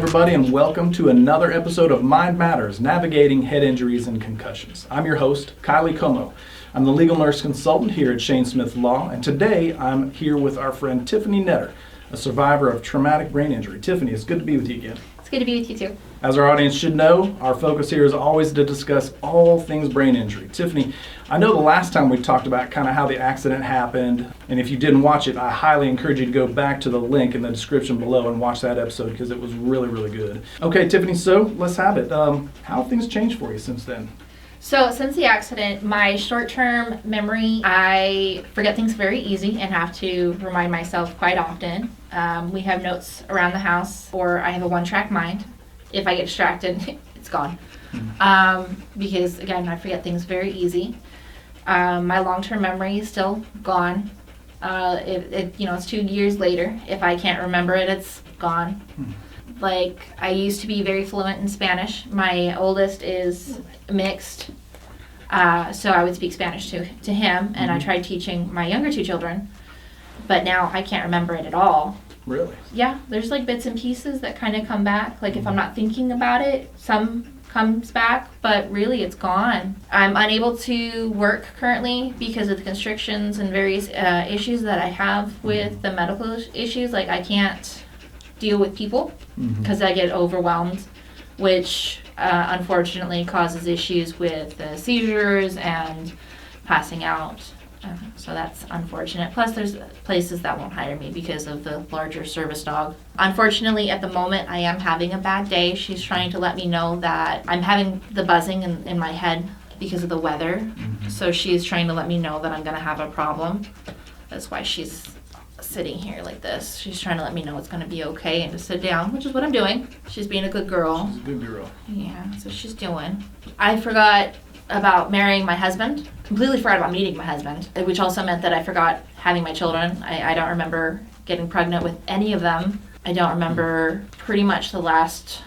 everybody, and welcome to another episode of Mind Matters, Navigating Head Injuries and Concussions. I'm your host, Kylie Como. I'm the legal nurse consultant here at Shane Smith Law, and today I'm here with our friend Tiffany Netter, a survivor of traumatic brain injury. Tiffany, it's good to be with you again. It's good to be with you too. As our audience should know, our focus here is always to discuss all things brain injury. Tiffany, I know the last time we talked about kind of how the accident happened, and if you didn't watch it, I highly encourage you to go back to the link in the description below and watch that episode because it was really, really good. Okay, Tiffany, so let's have it. How have things changed for you since then? So since the accident, my short-term memory, I forget things very easy and have to remind myself quite often. We have notes around the house, or I have a one-track mind. If I get distracted, it's gone. Because again, I forget things very easy. My long-term memory is still gone. It's 2 years later. If I can't remember it, it's gone. Like, I used to be very fluent in Spanish. My oldest is mixed, so I would speak Spanish to him, and I tried teaching my younger two children, but now I can't remember it at all. Really? Yeah, there's like bits and pieces that kind of come back. Like if I'm not thinking about it, some comes back, but really it's gone. I'm unable to work currently because of the constrictions and various issues that I have with the medical issues. Like I can't deal with people because I get overwhelmed, which unfortunately causes issues with seizures and passing out. So that's unfortunate. Plus there's places that won't hire me because of the larger service dog. Unfortunately, at the moment, I am having a bad day. She's trying to let me know that I'm having the buzzing in my head because of the weather. So she's trying to let me know that I'm going to have a problem. That's why she's sitting here like this. She's trying to let me know it's going to be okay and to sit down, which is what I'm doing. She's being a good girl. She's a good girl. Yeah, so she's doing. I forgot about marrying my husband. Completely forgot about meeting my husband, which also meant that I forgot having my children. I don't remember getting pregnant with any of them. I don't remember pretty much the last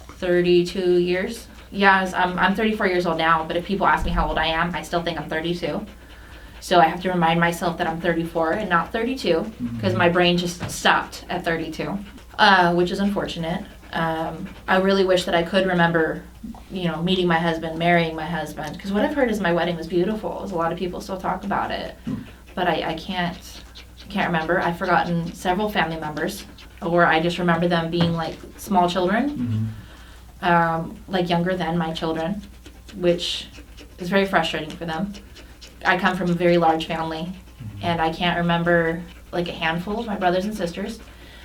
32 years. Yeah, I'm 34 years old now, but if people ask me how old I am, I still think I'm 32. So I have to remind myself that I'm 34 and not 32 because my brain just stopped at 32, which is unfortunate. I really wish that I could remember, meeting my husband, marrying my husband, because what I've heard is my wedding was beautiful. A lot of people still talk about it, but I can't remember. I've forgotten several family members, or I just remember them being like small children, like younger than my children, which is very frustrating for them. I come from a very large family, and I can't remember like a handful of my brothers and sisters.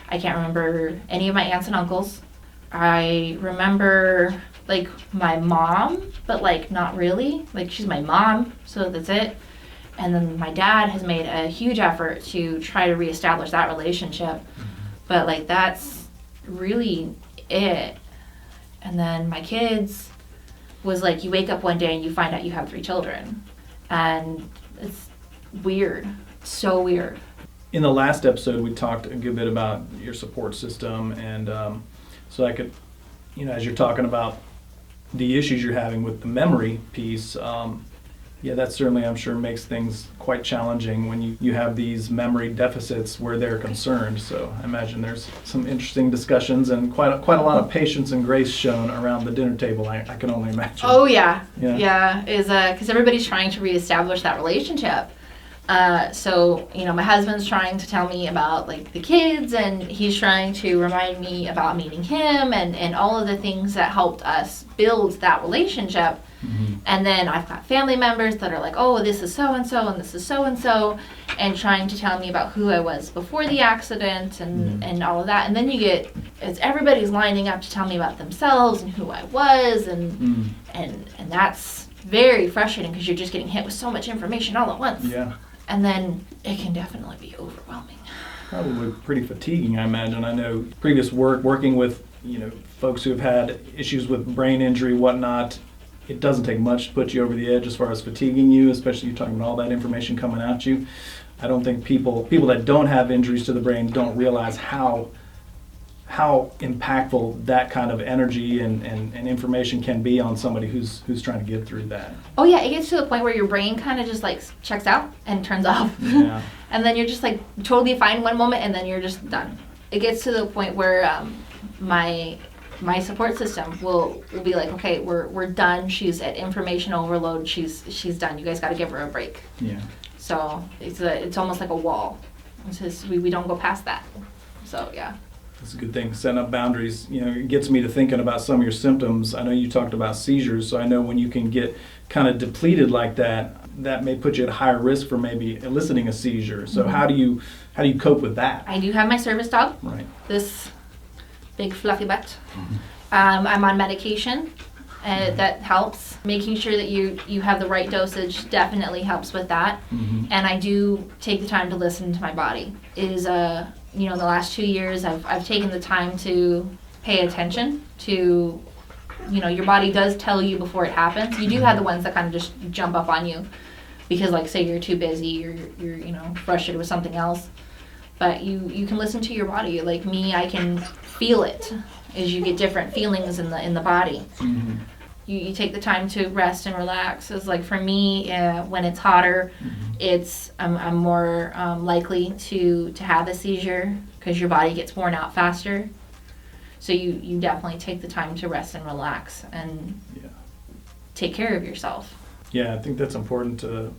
I can't remember any of my aunts and uncles. I remember like my mom, but like not really. Like she's my mom, so that's it. And then my dad has made a huge effort to try to reestablish that relationship. But like that's really it. And then my kids was like you wake up one day and you find out you have 3 children. And it's weird. So weird. In the last episode, we talked a good bit about your support system, and so I could, as you're talking about the issues you're having with the memory piece, that certainly, I'm sure, makes things quite challenging when you have these memory deficits where they're concerned. So I imagine there's some interesting discussions and quite a lot of patience and grace shown around the dinner table, I can only imagine. Oh, yeah. Is because everybody's trying to reestablish that relationship. So my husband's trying to tell me about like the kids, and he's trying to remind me about meeting him and all of the things that helped us build that relationship. And then I've got family members that are like, oh, this is so-and-so and this is so-and-so, and trying to tell me about who I was before the accident and all of that. And then everybody's lining up to tell me about themselves and who I was, and that's very frustrating because you're just getting hit with so much information all at once. Yeah. And then it can definitely be overwhelming. Probably pretty fatiguing, I imagine. I know previous working with, folks who have had issues with brain injury, whatnot, it doesn't take much to put you over the edge as far as fatiguing you, especially you're talking about all that information coming at you. I don't think people that don't have injuries to the brain don't realize how impactful that kind of energy and information can be on somebody who's trying to get through that. Oh yeah, it gets to the point where your brain kind of just like checks out and turns off. Yeah. And then you're just like totally fine one moment and then you're just done. It gets to the point where my my support system will be like, okay, we're done. She's at information overload. She's done. You guys got to give her a break. Yeah. So it's almost like a wall. It's just, we don't go past that. So yeah. That's a good thing. Setting up boundaries, it gets me to thinking about some of your symptoms. I know you talked about seizures, so I know when you can get kind of depleted like that, that may put you at higher risk for maybe eliciting a seizure. So how do you cope with that? I do have my service dog. Right. This big fluffy butt. I'm on medication. That helps. Making sure that you have the right dosage definitely helps with that. And I do take the time to listen to my body. It is the last 2 years I've taken the time to pay attention to, your body does tell you before it happens. You do have the ones that kind of just jump up on you because, like, say you're too busy or you're frustrated with something else. But you can listen to your body. Like me, I can feel it as you get different feelings in the body. You take the time to rest and relax. It's like for me, when it's hotter, I'm more likely to have a seizure because your body gets worn out faster. So you definitely take the time to rest and relax and take care of yourself. Yeah, I think that's important to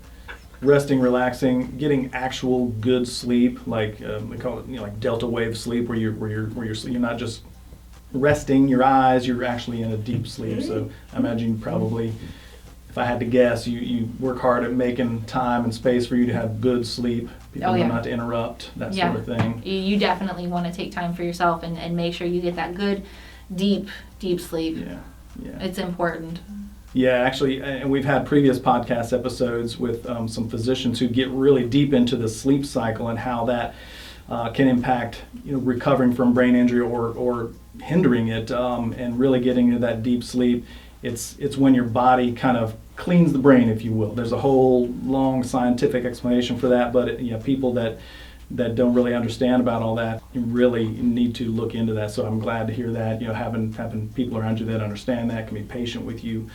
resting, relaxing, getting actual good sleep, like we call it, like delta wave sleep, where you're not just resting your eyes, you're actually in a deep sleep. So I imagine probably, if I had to guess, you work hard at making time and space for you to have good sleep, people know not to interrupt, that sort of thing. You definitely want to take time for yourself and make sure you get that good, deep sleep. Yeah. It's important. Yeah, actually, and we've had previous podcast episodes with some physicians who get really deep into the sleep cycle and how that can impact recovering from brain injury or hindering it, and really getting into that deep sleep. It's when your body kind of cleans the brain, if you will. There's a whole long scientific explanation for that, but people that don't really understand about all that, you really need to look into that. So I'm glad to hear that. Having people around you that understand that, can be patient with you,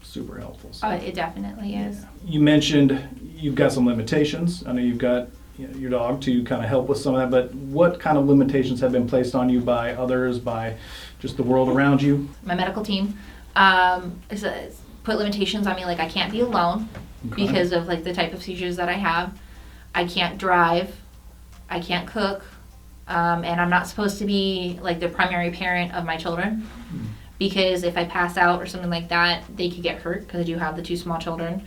super helpful. So, it definitely is. You mentioned you've got some limitations. I know you've got your dog to kind of help with some of that, but what kind of limitations have been placed on you by others, by just the world around you? My medical team put limitations on me, like I can't be alone because of like the type of seizures that I have. I can't drive, I can't cook, and I'm not supposed to be like the primary parent of my children because if I pass out or something like that, they could get hurt because I do have the 2 small children.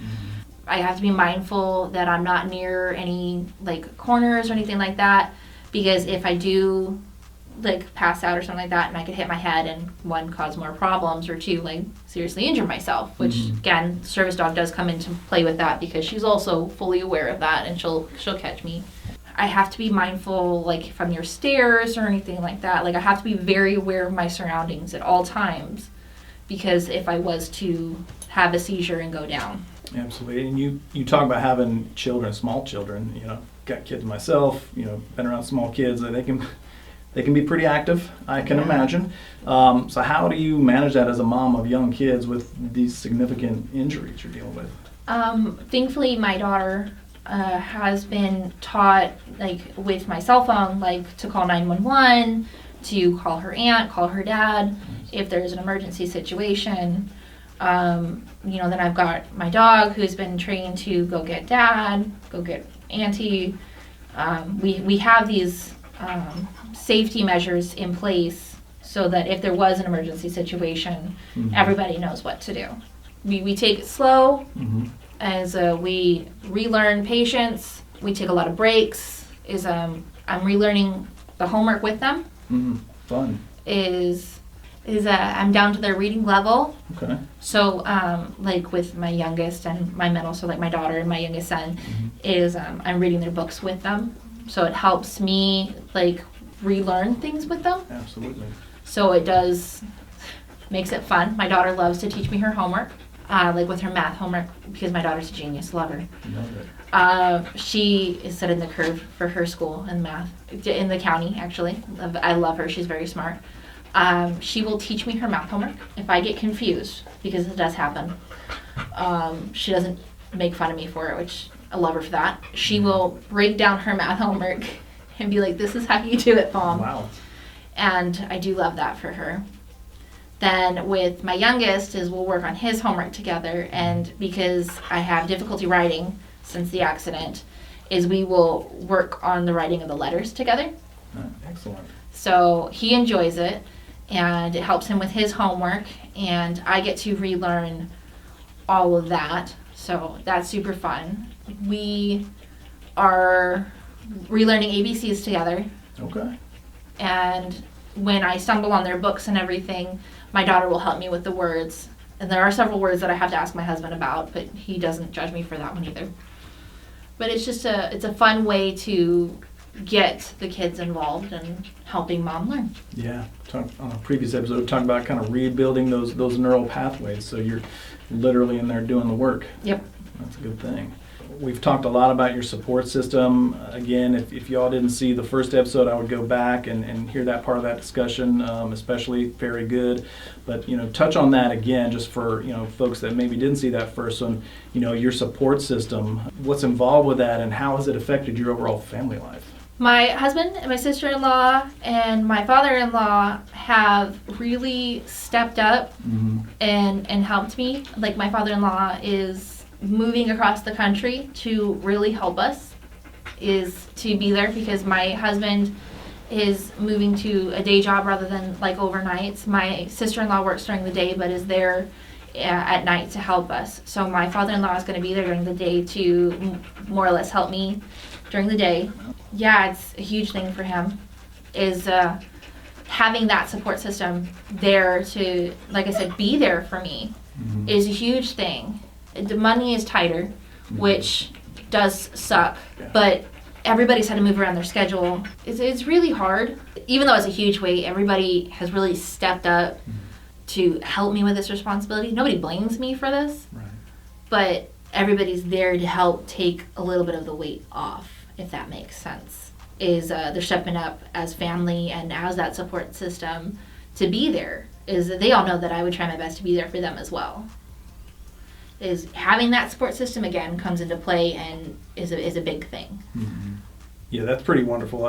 I have to be mindful that I'm not near any like corners or anything like that, because if I do like pass out or something like that, and I could hit my head and 1, cause more problems, or 2, like seriously injure myself, which again, service dog does come into play with that because she's also fully aware of that and she'll catch me. I have to be mindful, like if I'm near stairs or anything like that, like I have to be very aware of my surroundings at all times, because if I was to have a seizure and go down. Absolutely. And you talk about having children, small children, got kids myself, been around small kids, and they can be pretty active, I can imagine. So how do you manage that as a mom of young kids with these significant injuries you're dealing with? Thankfully, my daughter has been taught, like with my cell phone, like to call 911, to call her aunt, call her dad, if there's an emergency situation. Then I've got my dog who's been trained to go get dad, go get auntie. We have these safety measures in place so that if there was an emergency situation, everybody knows what to do. We take it slow as we relearn patience. We take a lot of breaks. I'm relearning the homework with them. Fun. I'm down to their reading level. Okay. So, like with my youngest and my middle, so like my daughter and my youngest son, I'm reading their books with them. So it helps me like relearn things with them. Absolutely. So makes it fun. My daughter loves to teach me her homework, like with her math homework, because my daughter's a genius. Love her. Love it. She is setting the curve for her school in math, in the county actually. I love her. She's very smart. She will teach me her math homework if I get confused, because it does happen. She doesn't make fun of me for it, which I love her for that. She will break down her math homework and be like, "This is how you do it, Mom." Wow. And I do love that for her. Then with my youngest is we'll work on his homework together, and because I have difficulty writing since the accident, is we will work on the writing of the letters together. Excellent. So he enjoys it, and it helps him with his homework, and I get to relearn all of that. So that's super fun. We are relearning ABCs together, Okay. and when I stumble on their books and everything, my daughter will help me with the words. And there are several words that I have to ask my husband about, but he doesn't judge me for that one either. But it's just it's a fun way to get the kids involved and helping mom learn. Yeah. On a previous episode, we talked about kind of rebuilding those neural pathways. So you're literally in there doing the work. Yep. That's a good thing. We've talked a lot about your support system. Again, if y'all didn't see the first episode, I would go back and hear that part of that discussion, especially very good. But, touch on that again, just for, folks that maybe didn't see that first one, your support system, what's involved with that, and how has it affected your overall family life? My husband and my sister-in-law and my father-in-law have really stepped up and helped me. Like, my father-in-law is moving across the country to really help us, is to be there, because my husband is moving to a day job rather than like overnights. My sister-in-law works during the day but is there at night to help us. So my father-in-law is going to be there during the day to more or less help me during the day. Yeah, it's a huge thing for him, is having that support system there to, like I said, be there for me is a huge thing. The money is tighter, which does suck, but everybody's had to move around their schedule. It's really hard. Even though it's a huge weight, everybody has really stepped up to help me with this responsibility. Nobody blames me for this, but everybody's there to help take a little bit of the weight off, if that makes sense. They're stepping up as family and as that support system to be there. They all know that I would try my best to be there for them as well. Is having that support system again comes into play and is a big thing. Yeah, that's pretty wonderful.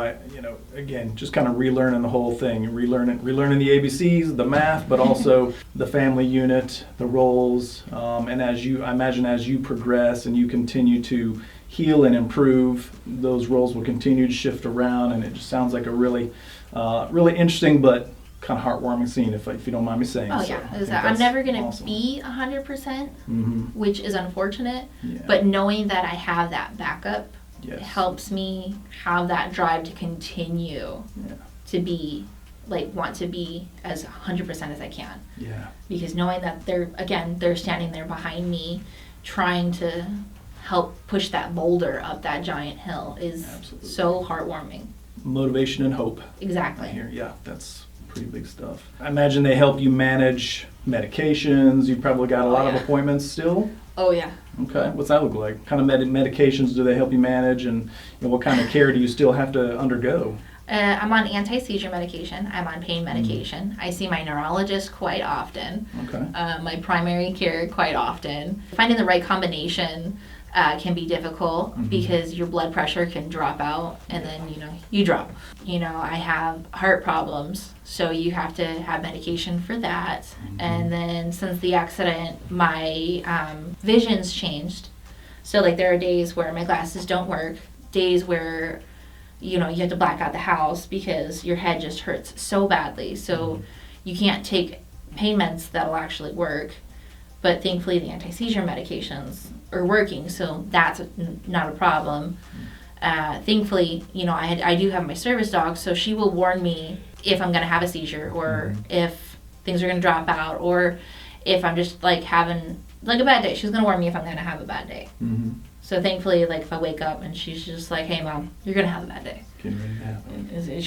Again, just kind of relearning the whole thing, relearning the ABCs, the math, but also the family unit, the roles, and I imagine as you progress and you continue to heal and improve, those roles will continue to shift around, and it just sounds like a really interesting but kind of heartwarming scene, if you don't mind me saying. Oh, so yeah. I'm never going to be 100%, which is unfortunate, but knowing that I have that backup helps me have that drive to continue to be, want to be as 100% as I can. Yeah. Because knowing that they're standing there behind me trying to help push that boulder up that giant hill is so heartwarming. Motivation and hope. Exactly. I hear, that's pretty big stuff. I imagine they help you manage medications. You've probably got a lot of appointments still. Oh, yeah. Okay. What's that look like? What kind of medications do they help you manage, and what kind of care do you still have to undergo? I'm on anti-seizure medication. I'm on pain medication. I see my neurologist quite often. Okay. My primary care quite often. Finding the right combination can be difficult because your blood pressure can drop out and then, you drop. I have heart problems, so you have to have medication for that. And then since the accident, my vision's changed. So there are days where my glasses don't work, days where, you have to black out the house because your head just hurts so badly. So you can't take pain meds that'll actually work. But thankfully the anti-seizure medications are working, so that's not a problem. Thankfully, I do have my service dog, so she will warn me if I'm going to have a seizure, or if things are going to drop out, or if I'm just having a bad day. She's going to warn me if I'm going to have a bad day. So thankfully, if I wake up and she's just like, "Hey, Mom, you're going to have a bad day. You're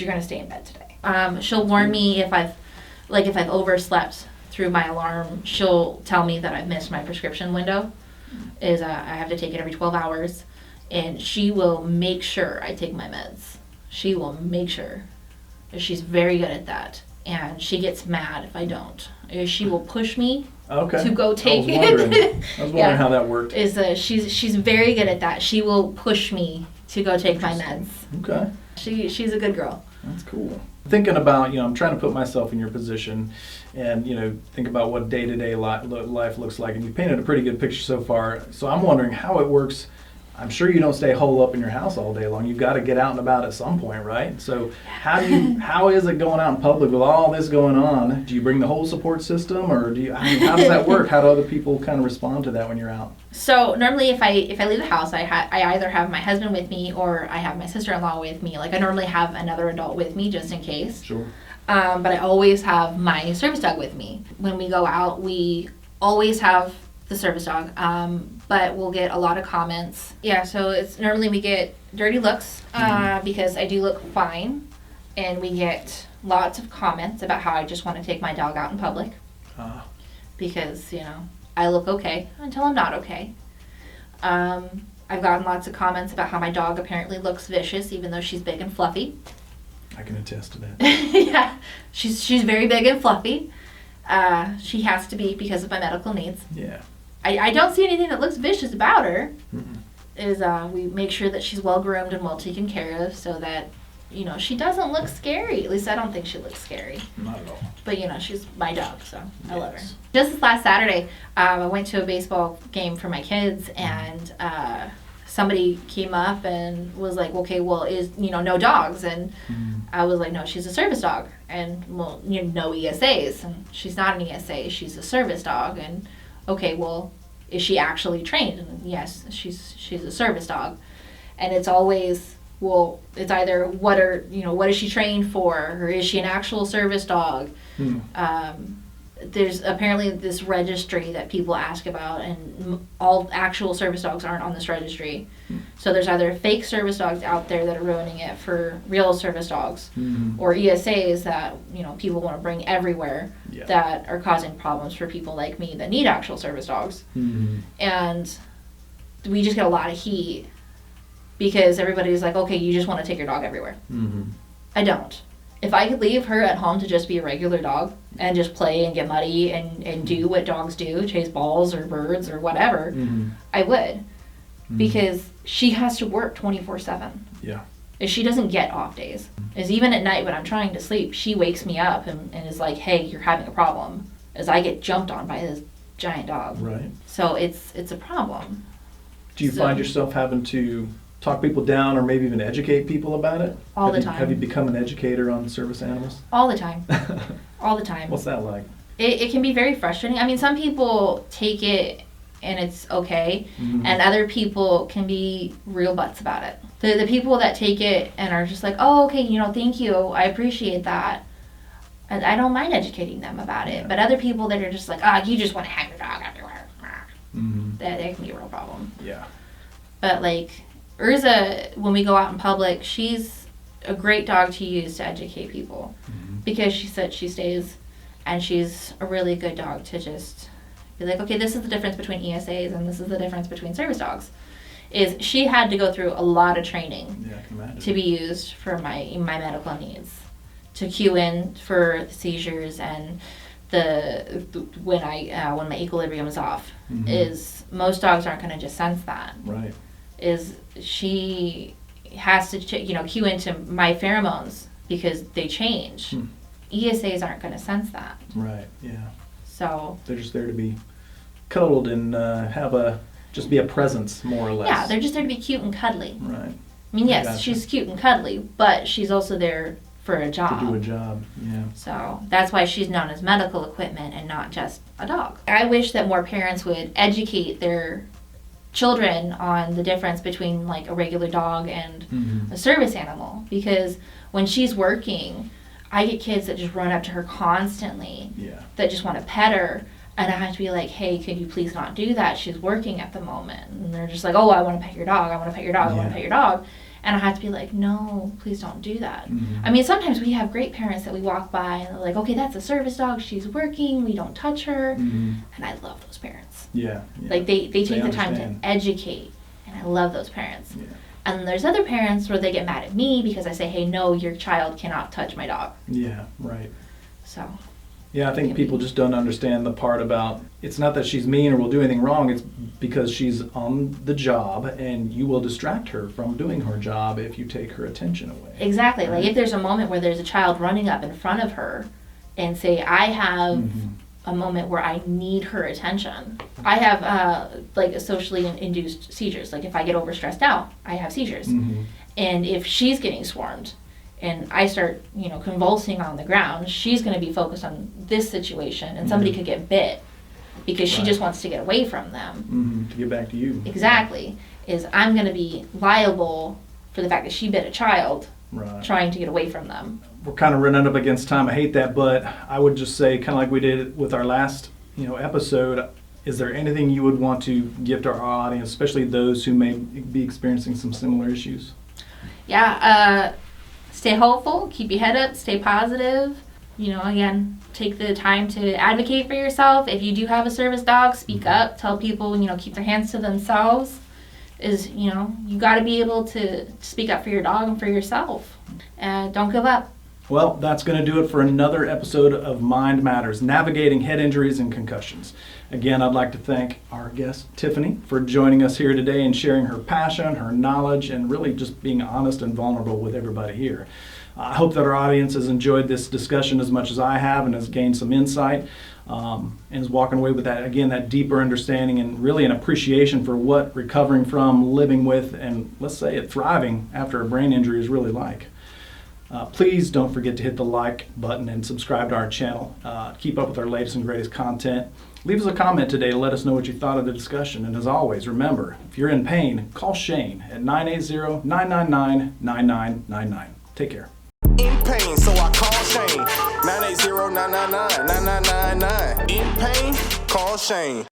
going to stay in bed today." She'll warn me if I've overslept through my alarm. She'll tell me that I've missed my prescription window. I have to take it every 12 hours. And she will make sure I take my meds. She will make sure. She's very good at that. And she gets mad if I don't. She will push me to go take it. I was wondering how that worked. She's very good at that. She will push me to go take my meds. Okay. She's a good girl. That's cool. Thinking about, I'm trying to put myself in your position and, think about what day-to-day life looks like. And you painted a pretty good picture so far. So I'm wondering how it works. I'm sure you don't stay holed up in your house all day long. You've got to get out and about at some point, right? So how is it going out in public with all this going on? Do you bring the whole support system, or how does that work? How do other people kind of respond to that when you're out? So normally if I leave the house, I either have my husband with me or I have my sister-in-law with me. Like I normally have another adult with me just in case. Sure. But I always have my service dog with me. When we go out, we always have the service dog, but we'll get a lot of comments. Yeah, so it's normally we get dirty looks because I do look fine, and we get lots of comments about how I just want to take my dog out in public because I look okay until I'm not okay. I've gotten lots of comments about how my dog apparently looks vicious even though she's big and fluffy. I can attest to that. Yeah, she's very big and fluffy. She has to be because of my medical needs. Yeah. I don't see anything that looks vicious about her. Mm-mm. Is we make sure that she's well groomed and well taken care of so that she doesn't look scary. At least I don't think she looks scary. Not at all. But she's my dog, so I love her. Yes. Just this last Saturday, I went to a baseball game for my kids, and somebody came up and was like, okay, well, is no dogs? And I was like, no, she's a service dog, and well, no ESAs, and she's not an ESA, she's a service dog. And okay, well, is she actually trained? And yes, she's a service dog. And it's always, well, it's either what is she trained for, or is she an actual service dog? There's apparently this registry that people ask about, and all actual service dogs aren't on this registry. So there's either fake service dogs out there that are ruining it for real service dogs, or ESAs that people want to bring everywhere that are causing problems for people like me that need actual service dogs. And we just get a lot of heat because everybody's like, okay, you just want to take your dog everywhere. I don't. If I could leave her at home to just be a regular dog and just play and get muddy and do what dogs do, chase balls or birds or whatever, I would. Because she has to work 24/7. Yeah. If she doesn't get off days. Is even at night when I'm trying to sleep, she wakes me up and is like, hey, you're having a problem. As I get jumped on by this giant dog. Right. So it's a problem. Do you find yourself having to talk people down or maybe even educate people about it? All the time. Have you become an educator on service animals? All the time. All the time. What's that like? It can be very frustrating. I mean, some people take it and it's okay, and other people can be real butts about it. The people that take it and are just like, oh, okay, thank you, I appreciate that. And I don't mind educating them about it. But other people that are just like, you just want to have your dog everywhere. That can be a real problem. Yeah. But like, Urza, when we go out in public, she's a great dog to use to educate people because she said she stays, and she's a really good dog to just be like, okay, this is the difference between ESAs and this is the difference between service dogs. Is she had to go through a lot of training I can imagine. to be used for my medical needs, to cue in for seizures and when my equilibrium is off. Is most dogs aren't going to just sense that. Right. Is she has to cue into my pheromones because they change. ESAs aren't going to sense that. Right. Yeah. So they're just there to be cuddled and just be a presence, more or less. yeah, they're just there to be cute and cuddly. Right. I mean, yes, she's cute and cuddly, but she's also there for a job. To do a job. Yeah. So that's why she's known as medical equipment and not just a dog. I wish that more parents would educate their children on the difference between like a regular dog and a service animal, because when she's working, I get kids that just run up to her constantly, that just want to pet her, and I have to be like, hey, could you please not do that? She's working at the moment. And they're just like, oh, I want to pet your dog, I want to pet your dog, I want to pet your dog. And I have to be like, no, please don't do that. I mean, sometimes we have great parents that we walk by and they're like, okay, that's a service dog, she's working, we don't touch her. And I love those parents. Yeah. Like they take the time to educate, and I love those parents. And there's other parents where they get mad at me because I say, hey, no, your child cannot touch my dog. Yeah, right. So Yeah, I think people just don't understand the part about, it's not that she's mean or will do anything wrong, it's because she's on the job and you will distract her from doing her job if you take her attention away. Exactly. Right? Like if there's a moment where there's a child running up in front of her and say, I have a moment where I need her attention. I have like socially induced seizures. Like if I get overstressed out, I have seizures. And if she's getting swarmed and I start, convulsing on the ground, she's going to be focused on this situation, and somebody could get bit because she just wants to get away from them. To get back to you. Exactly. Is I'm going to be liable for the fact that she bit a child trying to get away from them. We're kind of running up against time. I hate that, but I would just say, kind of like we did with our last, episode, is there anything you would want to give to our audience, especially those who may be experiencing some similar issues? Yeah, stay hopeful, keep your head up, stay positive. Again, take the time to advocate for yourself. If you do have a service dog, speak up, tell people, keep their hands to themselves. You got to be able to speak up for your dog and for yourself. Don't give up. Well, that's going to do it for another episode of Mind Matters, Navigating Head Injuries and Concussions. Again, I'd like to thank our guest, Tiffany, for joining us here today and sharing her passion, her knowledge, and really just being honest and vulnerable with everybody here. I hope that our audience has enjoyed this discussion as much as I have and has gained some insight and is walking away with that deeper understanding and really an appreciation for what recovering from, living with, and let's say it thriving after a brain injury is really like. Please don't forget to hit the like button and subscribe to our channel. Keep up with our latest and greatest content. Leave us a comment today to let us know what you thought of the discussion. And as always, remember, if you're in pain, call Shane at 980-999-9999. Take care. In pain, so I call Shane. 980-999-9999. In pain, call Shane.